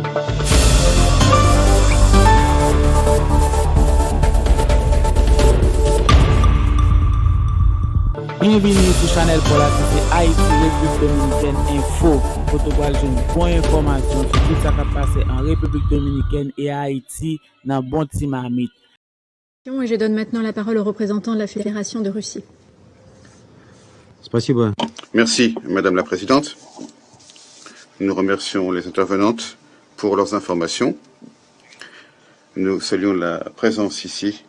Bienvenue sur Chanel pour la société Haïti, République Dominicaine Info. Protocole une bonne information sur tout ça qui a passé en République Dominicaine et à Haïti dans bon petit marmite. Et je donne maintenant la parole au représentant de la Fédération de Russie. Спасибо. Merci, Madame la Présidente. Nous remercions les intervenantes pour leurs informations. Nous saluons la présence ici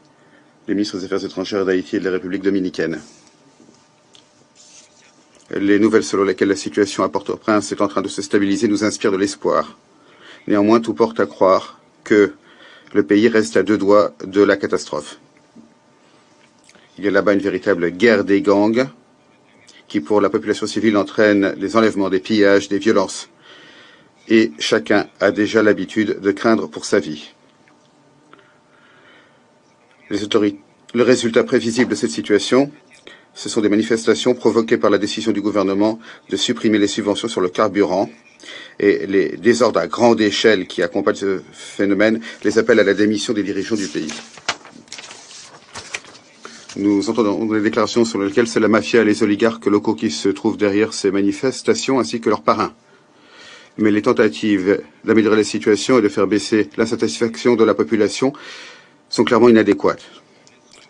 des ministres des Affaires étrangères d'Haïti et de la République dominicaine. Les nouvelles selon lesquelles la situation à Port-au-Prince est en train de se stabiliser nous inspirent de l'espoir. Néanmoins, tout porte à croire que le pays reste à deux doigts de la catastrophe. Il y a là-bas une véritable guerre des gangs qui, pour la population civile, entraîne des enlèvements, des pillages, des violences. Et chacun a déjà l'habitude de craindre pour sa vie. Le résultat prévisible de cette situation, ce sont des manifestations provoquées par la décision du gouvernement de supprimer les subventions sur le carburant et les désordres à grande échelle qui accompagnent ce phénomène, les appellent à la démission des dirigeants du pays. Nous entendons des déclarations sur lesquelles c'est la mafia et les oligarques locaux qui se trouvent derrière ces manifestations ainsi que leurs parrains. Mais les tentatives d'améliorer la situation et de faire baisser l'insatisfaction de la population sont clairement inadéquates.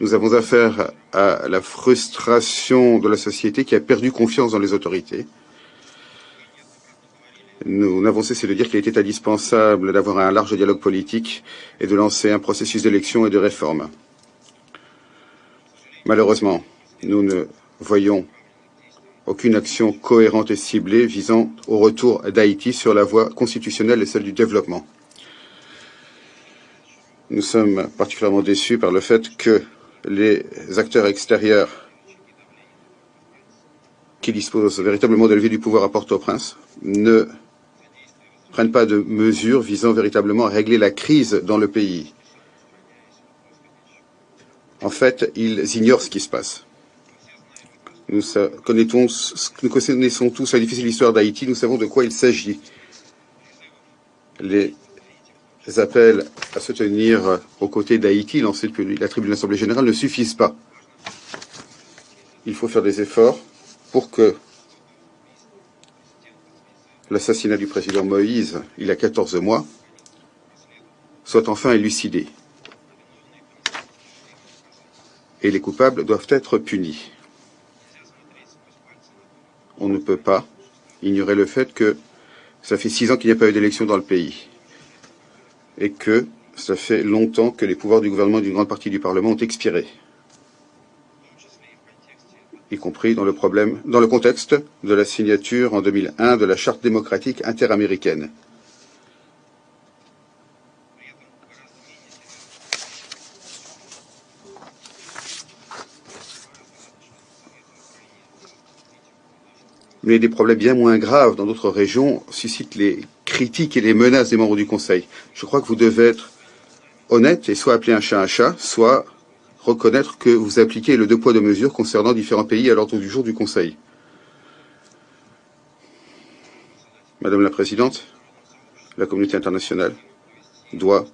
Nous avons affaire à la frustration de la société qui a perdu confiance dans les autorités. Nous n'avons cessé de dire qu'il était indispensable d'avoir un large dialogue politique et de lancer un processus d'élection et de réforme. Malheureusement, nous ne voyons aucune action cohérente et ciblée visant au retour d'Haïti sur la voie constitutionnelle et celle du développement. Nous sommes particulièrement déçus par le fait que les acteurs extérieurs qui disposent véritablement de levier du pouvoir à Port-au-Prince ne prennent pas de mesures visant véritablement à régler la crise dans le pays. En fait, ils ignorent ce qui se passe. Nous connaissons tous la difficile histoire d'Haïti, nous savons de quoi il s'agit. Les appels à se tenir aux côtés d'Haïti, lancés depuis la tribune de l'Assemblée générale, ne suffisent pas. Il faut faire des efforts pour que l'assassinat du président Moïse, il y a 14 mois, soit enfin élucidé. Et les coupables doivent être punis. On ne peut pas ignorer le fait que ça fait 6 ans qu'il n'y a pas eu d'élection dans le pays et que ça fait longtemps que les pouvoirs du gouvernement et d'une grande partie du Parlement ont expiré, y compris dans le contexte de la signature en 2001 de la Charte démocratique interaméricaine. Mais des problèmes bien moins graves dans d'autres régions suscitent les critiques et les menaces des membres du Conseil. Je crois que vous devez être honnête et soit appeler un chat, soit reconnaître que vous appliquez le 2 poids 2 mesures concernant différents pays à l'ordre du jour du Conseil. Madame la Présidente, la communauté internationale doit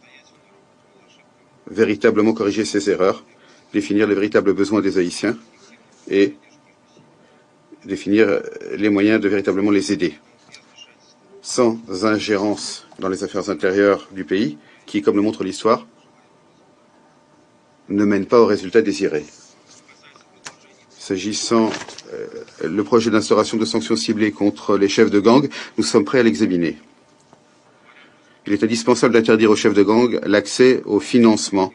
véritablement corriger ses erreurs, définir les véritables besoins des Haïtiens et définir les moyens de véritablement les aider. Sans ingérence dans les affaires intérieures du pays, qui, comme le montre l'histoire, ne mène pas au résultat désiré. S'agissant le projet d'instauration de sanctions ciblées contre les chefs de gang, nous sommes prêts à l'examiner. Il est indispensable d'interdire aux chefs de gang l'accès au financement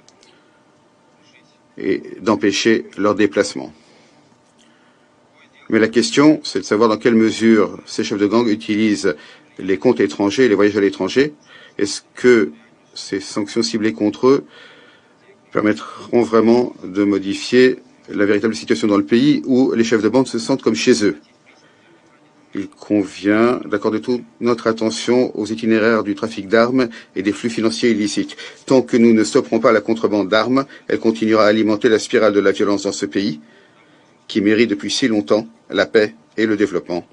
et d'empêcher leur déplacement. Mais la question, c'est de savoir dans quelle mesure ces chefs de gang utilisent les comptes étrangers, les voyages à l'étranger. Est-ce que ces sanctions ciblées contre eux permettront vraiment de modifier la véritable situation dans le pays où les chefs de bande se sentent comme chez eux? Il convient d'accorder toute notre attention aux itinéraires du trafic d'armes et des flux financiers illicites. Tant que nous ne stopperons pas la contrebande d'armes, elle continuera à alimenter la spirale de la violence dans ce pays, qui mérite depuis si longtemps la paix et le développement.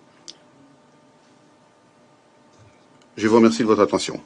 Je vous remercie de votre attention.